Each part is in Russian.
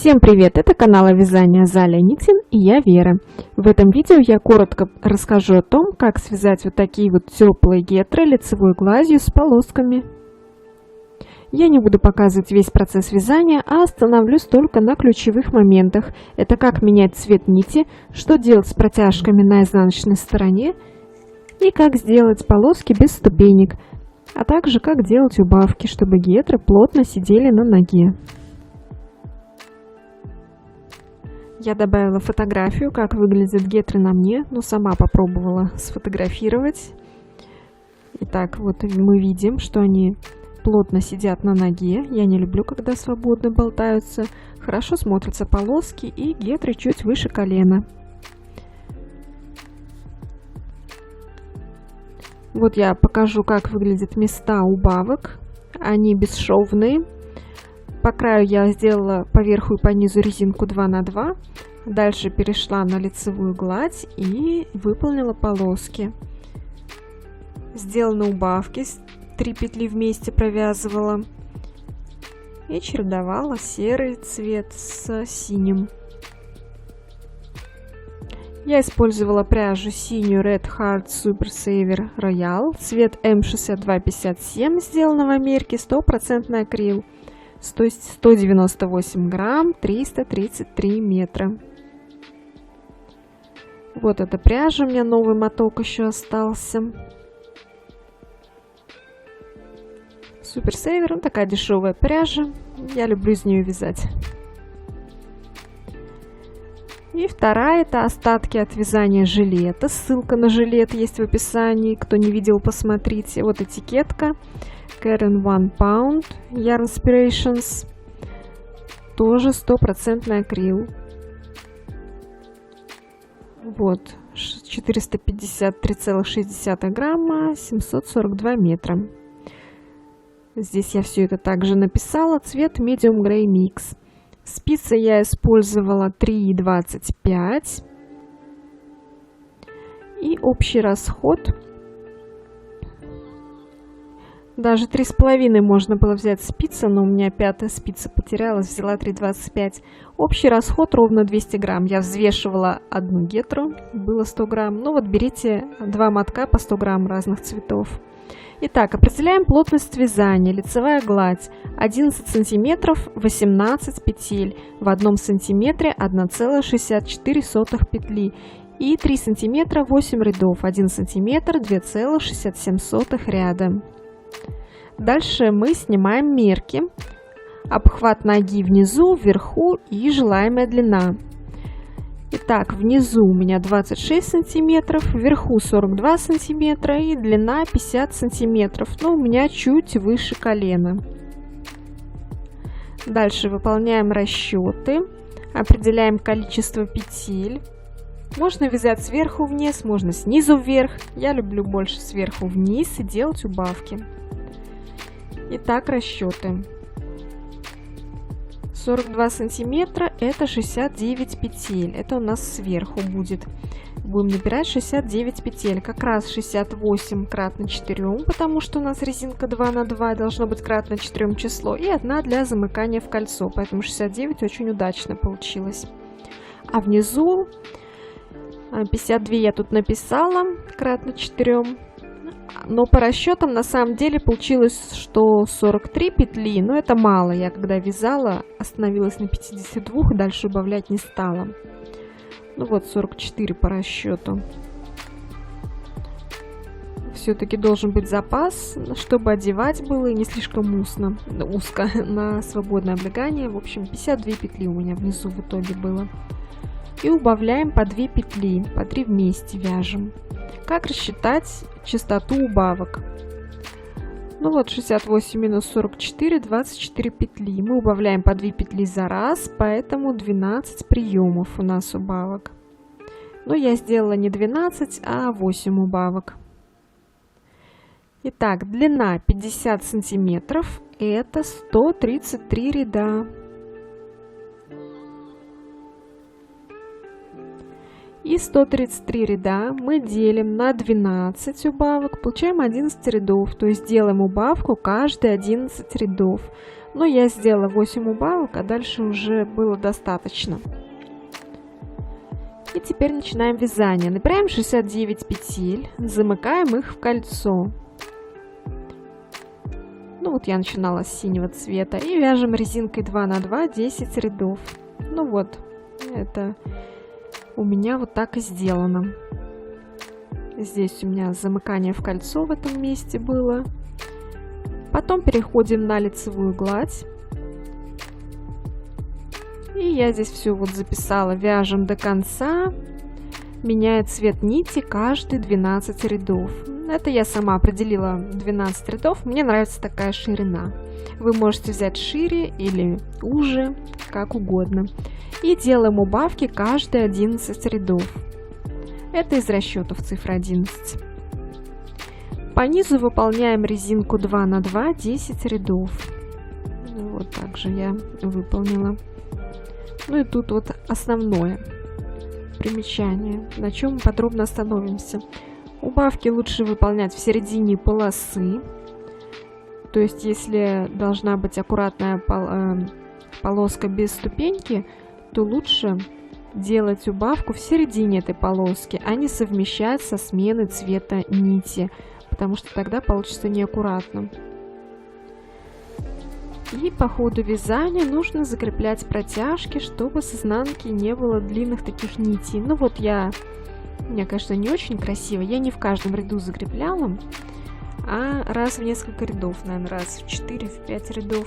Всем привет! Это канал о вязании Азалия Никсин и я Вера. В этом видео я коротко расскажу о том, как связать вот такие вот теплые гетры лицевой гладью с полосками. Я не буду показывать весь процесс вязания, а остановлюсь только на ключевых моментах. Это как менять цвет нити, что делать с протяжками на изнаночной стороне и как сделать полоски без ступенек, а также как делать убавки, чтобы гетры плотно сидели на ноге. Я добавила фотографию, как выглядят гетры на мне, но сама попробовала сфотографировать. Итак, вот мы видим, что они плотно сидят на ноге. Я не люблю, когда свободно болтаются. Хорошо смотрятся полоски и гетры чуть выше колена. Вот я покажу, как выглядят места убавок. Они бесшовные. По краю я сделала по верху и по низу резинку 2 на 2. Дальше перешла на лицевую гладь и выполнила полоски. Сделаны убавки, 3 петли вместе провязывала и чередовала серый цвет с синим. Я использовала пряжу синюю Red Heart Super Saver Royal, цвет М6257, сделана в Америке, 100% акрил. 198 грамм, 333 метра. Вот эта пряжа, у меня новый моток еще остался. Супер Сейвер, такая дешевая пряжа, я люблю из нее вязать. И вторая — это остатки от вязания жилета. Ссылка на жилет есть в описании, кто не видел, посмотрите. Вот этикетка. Karen One Pound Yarn Inspirations, тоже 100% акрил. Вот 453,6 грамма, 742 метра. Здесь я все это также написала. Цвет Medium Grey Mix. Спицы я использовала 3,25. И общий расход, даже 3,5 можно было взять спицы, но у меня 5-я спица потерялась, взяла 3,25. Общий расход ровно 200 грамм. Я взвешивала одну гетру, было 100 грамм. Ну вот берите 2 мотка по 100 грамм разных цветов. Итак, определяем плотность вязания. Лицевая гладь 11 сантиметров, 18 петель. В 1 сантиметре 1,64 петли. И 3 сантиметра 8 рядов, 1 сантиметр 2,67 ряда. Дальше мы снимаем мерки. Обхват ноги внизу, вверху и желаемая длина. Итак, внизу у меня 26 сантиметров, вверху 42 сантиметра и длина 50 сантиметров, но у меня чуть выше колена. Дальше выполняем расчеты, определяем количество петель. Можно вязать сверху вниз, можно снизу вверх. Я люблю больше сверху вниз и делать убавки. Итак, расчеты. 42 сантиметра это 69 петель. Это у нас сверху будет. Будем набирать 69 петель. Как раз 68 кратно 4, потому что у нас резинка 2 на 2, должно быть кратно 4 число. И 1 для замыкания в кольцо. Поэтому 69 очень удачно получилось. А внизу 52 я тут написала, кратно 4. Но по расчетам на самом деле получилось, что 43 петли, но это мало. Я когда вязала, остановилась на 52, дальше убавлять не стала. Ну вот 44 по расчету. Все-таки должен быть запас, чтобы одевать было и не слишком узко на свободное облегание. В общем, 52 петли у меня внизу в итоге было. И убавляем по 2 петли, по 3 вместе вяжем. Как рассчитать частоту убавок? Ну вот 68 минус 44, 24 петли. Мы убавляем по 2 петли за раз, поэтому 12 приемов у нас убавок. Но я сделала не 12, а 8 убавок. Итак, длина 50 сантиметров, это 133 ряда. И 133 ряда мы делим на 12 убавок, получаем 11 рядов, то есть делаем убавку каждые 11 рядов. Но я сделала 8 убавок, а дальше уже было достаточно. И теперь начинаем вязание. Набираем 69 петель, замыкаем их в кольцо. Ну вот я начинала с синего цвета. И вяжем резинкой 2 на 2 10 рядов. Ну вот, это у меня вот так и сделано. Здесь у меня замыкание в кольцо в этом месте было. Потом переходим на лицевую гладь. И я здесь все вот записала. Вяжем до конца, меняя цвет нити каждые 12 рядов. Это я сама определила 12 рядов. Мне нравится такая ширина. Вы можете взять шире или уже, как угодно. И делаем убавки каждые 11 рядов. Это из расчетов цифра 11. По низу выполняем резинку 2 на 2 10 рядов. Вот так же я выполнила. Ну и тут вот основное примечание, на чем мы подробно остановимся. Убавки лучше выполнять в середине полосы. То есть, если должна быть аккуратная полоска без ступеньки, то лучше делать убавку в середине этой полоски, а не совмещать со сменой цвета нити, потому что тогда получится неаккуратно. И по ходу вязания нужно закреплять протяжки, чтобы с изнанки не было длинных таких нитей. Ну вот у меня, конечно, не очень красиво, я не в каждом ряду закрепляла, а раз в несколько рядов, наверное, раз в 4-5 рядов.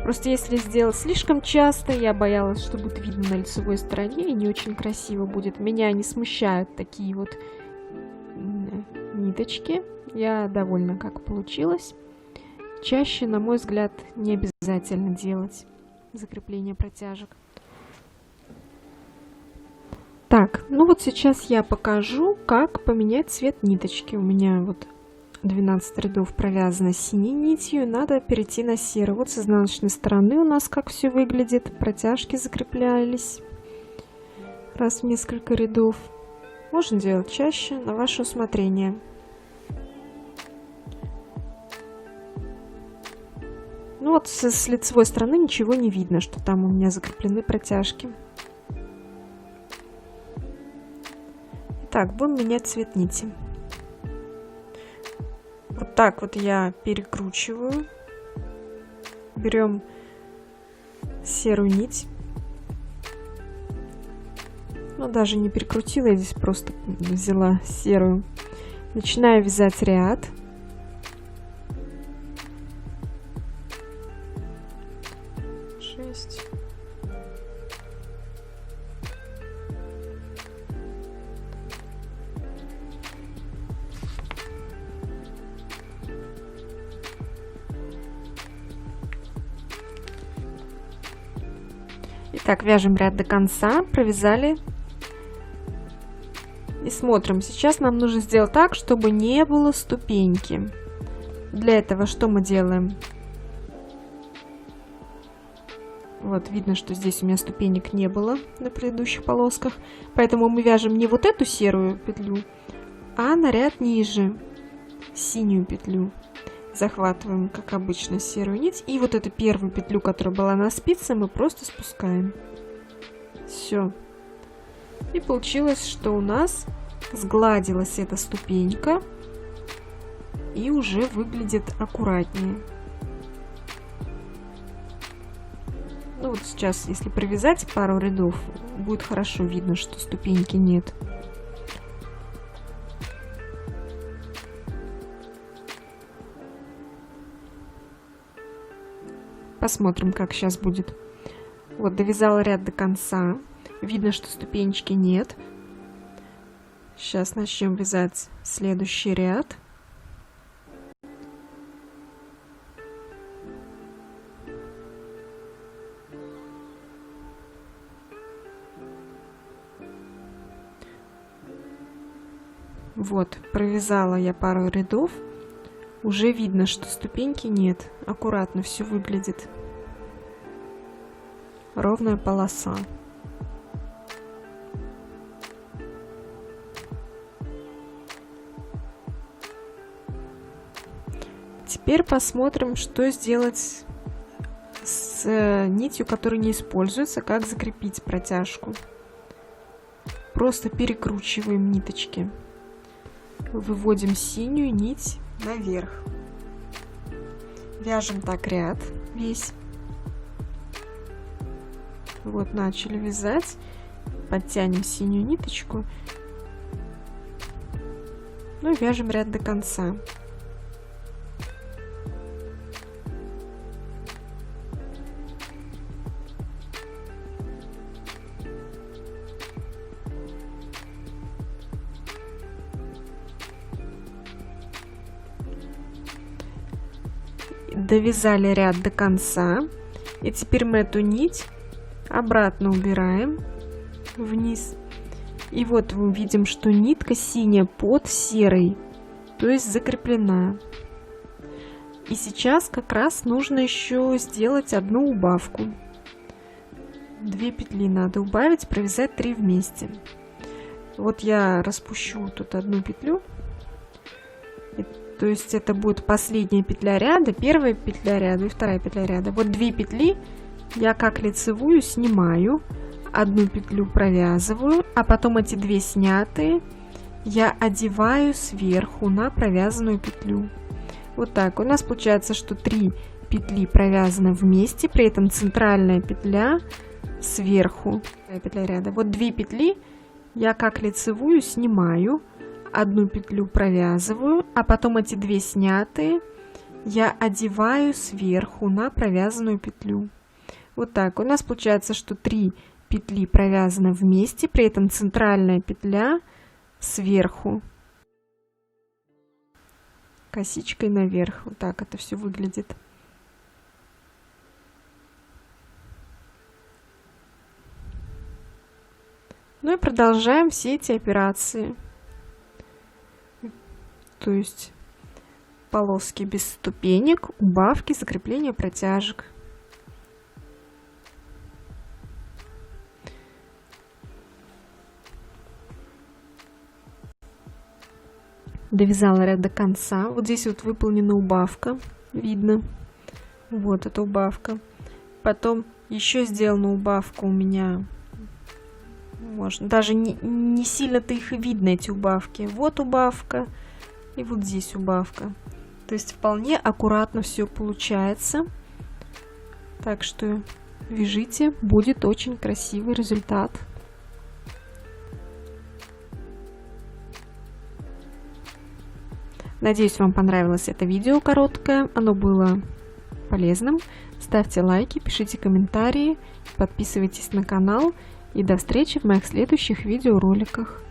Просто если сделать слишком часто, я боялась, что будет видно на лицевой стороне и не очень красиво будет. Меня не смущают такие вот ниточки. Я довольна, как получилось. Чаще, на мой взгляд, не обязательно делать закрепление протяжек. Так, ну вот сейчас я покажу, как поменять цвет ниточки. У меня вот 12 рядов провязано синей нитью, надо перейти на серый. Вот с изнаночной стороны у нас как все выглядит. Протяжки закреплялись раз в несколько рядов. Можно делать чаще, на ваше усмотрение. Ну вот с лицевой стороны ничего не видно, что там у меня закреплены протяжки. Итак, будем менять цвет нити. Вот так вот я перекручиваю. Берем серую нить. Ну, даже не перекрутила, я здесь просто взяла серую. Начинаю вязать ряд. Итак, вяжем ряд до конца, провязали. И смотрим. Сейчас нам нужно сделать так, чтобы не было ступеньки. Для этого что мы делаем? Вот, видно, что здесь у меня ступенек не было на предыдущих полосках. Поэтому мы вяжем не вот эту серую петлю, а на ряд ниже синюю петлю. Захватываем, как обычно, серую нить. И вот эту первую петлю, которая была на спице, мы просто спускаем. Все. И получилось, что у нас сгладилась эта ступенька. И уже выглядит аккуратнее. Ну вот сейчас, если провязать пару рядов, будет хорошо видно, что ступеньки нет. Посмотрим, как сейчас будет. Вот, довязала ряд до конца. Видно, что ступенечки нет. Сейчас начнем вязать следующий ряд. Вот, провязала я пару рядов. Уже видно, что ступеньки нет. Аккуратно все выглядит. Ровная полоса. теперь посмотрим, что сделать с нитью, которая не используется, как закрепить протяжку. Просто перекручиваем ниточки. Выводим синюю нить наверх. Вяжем так ряд весь. Вот начали вязать. Подтянем синюю ниточку. Ну и вяжем ряд до конца. Довязали ряд до конца, и теперь мы эту нить обратно убираем вниз, и вот мы видим, что нитка синяя под серой, то есть закреплена. И сейчас как раз нужно еще сделать одну убавку. 2 петли надо убавить, провязать 3 вместе. Вот я распущу тут одну петлю. То есть это будет последняя петля ряда, первая петля ряда и вторая петля ряда. Вот 2 петли я как лицевую снимаю, одну петлю провязываю, а потом эти 2 снятые я одеваю сверху на провязанную петлю. Вот так. У нас получается, что 3 петли провязаны вместе, при этом центральная петля сверху. Петля ряда. Вот 2 петли я как лицевую снимаю, одну петлю провязываю, а потом эти 2 снятые я одеваю сверху на провязанную петлю. Вот так. У нас получается, что 3 петли провязаны вместе, при этом центральная петля сверху. Косичкой наверх. Вот так это все выглядит. Ну и продолжаем все эти операции. То есть полоски без ступенек, убавки, закрепление протяжек. Довязала ряд до конца. Вот здесь вот выполнена убавка, видно. Вот эта убавка. Потом еще сделана убавка у меня. Можно даже не сильно-то их и видно, эти убавки. Вот убавка. И вот здесь убавка. То есть вполне аккуратно все получается. Так что вяжите, будет очень красивый результат. Надеюсь, вам понравилось это видео короткое. Оно было полезным. Ставьте лайки, пишите комментарии, подписывайтесь на канал. И до встречи в моих следующих видеороликах.